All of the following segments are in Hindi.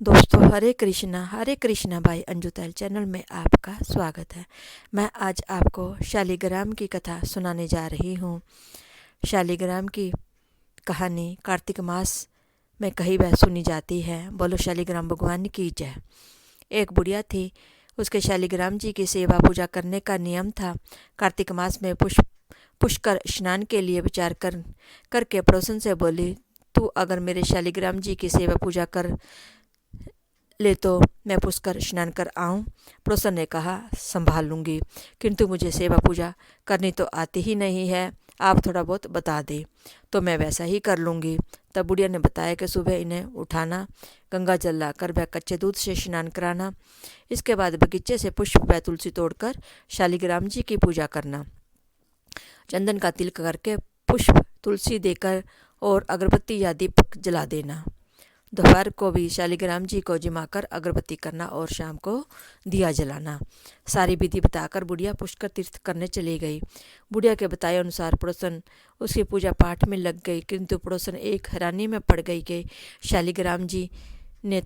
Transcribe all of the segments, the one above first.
दोस्तों हरे कृष्णा भाई अंजुतैल चैनल में आपका स्वागत है। मैं आज आपको शालिग्राम की कथा सुनाने जा रही हूँ। शालिग्राम की कहानी कार्तिक मास में कई बार सुनी जाती है। बोलो शालिग्राम भगवान की जय। एक बुढ़िया थी, उसके शालिग्राम जी की सेवा पूजा करने का नियम था। कार्तिक मास में पुष्कर स्नान के लिए विचार करके पड़ोसन से बोली, तू अगर मेरे शालिग्राम जी की सेवा पूजा कर ले तो मैं पुष्कर स्नान कर आऊँ। पड़ोसन ने कहा, संभाल लूँगी, किंतु मुझे सेवा पूजा करनी तो आती ही नहीं है। आप थोड़ा बहुत बता दे तो मैं वैसा ही कर लूँगी। तब बुढ़िया ने बताया कि सुबह इन्हें उठाना, गंगा जल लाकर वह कच्चे दूध से स्नान कराना, इसके बाद बगीचे से पुष्प व तुलसी तोड़कर शालिग्राम जी की पूजा करना, चंदन का तिलक करके पुष्प तुलसी देकर और अगरबत्ती या दीपक जला देना। दोपहर को भी शालिग्राम जी को जिमाकर अगरबत्ती करना और शाम को दिया जलाना। सारी विधि बताकर बुढ़िया पुष्कर तीर्थ करने चली गई। बुढ़िया के बताए अनुसार पड़ोसन उसकी पूजा पाठ में लग गई, किंतु पड़ोसन एक हैरानी में पड़ गई कि शालिग्राम जी ने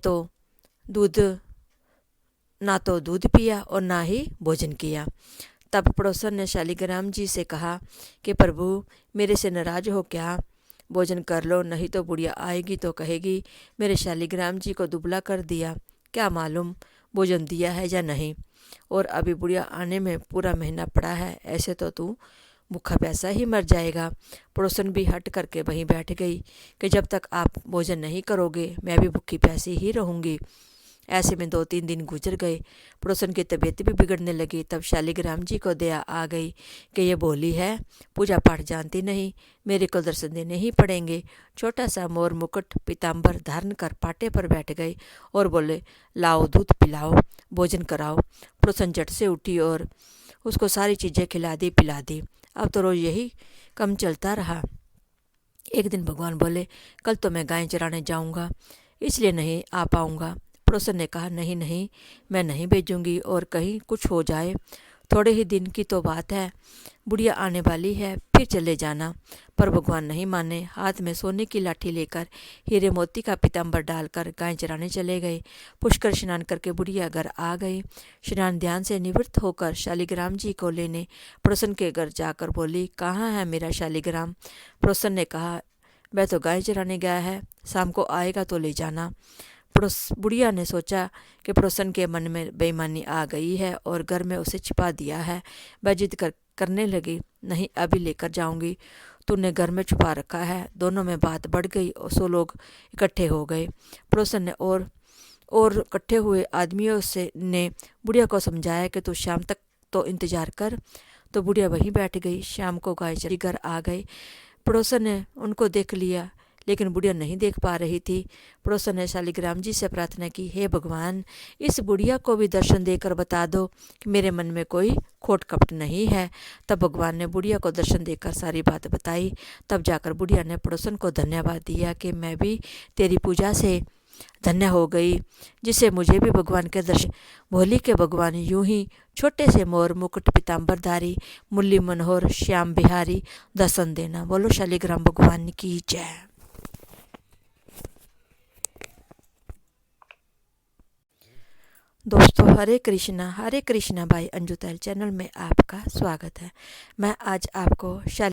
ना तो दूध पिया और ना ही भोजन किया। तब पड़ोसन ने शालिग्राम जी से कहा कि प्रभु, मेरे से नाराज हो क्या? भोजन कर लो, नहीं तो बुढ़िया आएगी तो कहेगी मेरे शालिग्राम जी को दुबला कर दिया। क्या मालूम भोजन दिया है या नहीं, और अभी बुढ़िया आने में पूरा महीना पड़ा है, ऐसे तो तू भूखा प्यासा ही मर जाएगा। पड़ोसन भी हट करके वहीं बैठ गई कि जब तक आप भोजन नहीं करोगे मैं भी भूखी प्यासी ही रहूँगी। ऐसे में 2-3 दिन गुजर गए। पड़ोसन की तबीयत भी बिगड़ने लगी। तब शालिग्राम जी को दया आ गई कि ये बोली है, पूजा पाठ जानती नहीं, मेरे को दर्शन देने ही पड़ेंगे। छोटा सा मोर मुकुट पीताम्बर धारण कर पाटे पर बैठ गए और बोले, लाओ दूध पिलाओ, भोजन कराओ। पड़ोसन झट से उठी और उसको सारी चीज़ें खिला दी पिला दी। अब तो रोज यही कम चलता रहा। एक दिन भगवान बोले, कल तो मैं गाय चराने जाऊंगा, इसलिए नहीं आ पाऊंगा। पड़ोसन ने कहा, नहीं नहीं, मैं नहीं भेजूंगी, और कहीं कुछ हो जाए, थोड़े ही दिन की तो बात है, बुढ़िया आने वाली है, फिर चले जाना। पर भगवान नहीं माने। हाथ में सोने की लाठी लेकर हीरे मोती का पीताम्बर डालकर गाय चराने चले गए। पुष्कर स्नान करके बुढ़िया घर आ गई। स्नान ध्यान से निवृत्त होकर शालिग्राम जी को लेने पड़ोसन के घर जाकर बोली, कहाँ है मेरा शालिग्राम? पड़ोसन ने कहा, वह तो गाय चराने गया है, शाम को आएगा तो ले जाना। बुढ़िया ने सोचा कि पड़ोसन के मन में बेईमानी आ गई है और घर में उसे छिपा दिया है। वह जिद करने लगी, नहीं अभी लेकर जाऊंगी, तूने घर में छुपा रखा है। दोनों में बात बढ़ गई और 100 लोग इकट्ठे हो गए। पड़ोसन ने और इकट्ठे हुए आदमियों ने बुढ़िया को समझाया कि तू शाम तक तो इंतजार कर। तो बुढ़िया वहीं बैठ गई। शाम को गाय चरी घर आ गई। पड़ोसन ने उनको देख लिया, लेकिन बुढ़िया नहीं देख पा रही थी। पड़ोसन ने शालिग्राम जी से प्रार्थना की, हे भगवान, इस बुढ़िया को भी दर्शन देकर बता दो कि मेरे मन में कोई खोट कपट नहीं है। तब भगवान ने बुढ़िया को दर्शन देकर सारी बात बताई। तब जाकर बुढ़िया ने पड़ोसन को धन्यवाद दिया कि मैं भी तेरी पूजा से धन्य हो गई, जिससे मुझे भी भगवान के दर्शन। भोली के भगवान यूं ही छोटे से मोर मुकुट पीताम्बरधारी मुरली मनोहर श्याम बिहारी दर्शन देना। बोलो शालिग्राम भगवान की जय। दोस्तों हरे कृष्णा भाई अंजुतैल चैनल में आपका स्वागत है। मैं आज आपको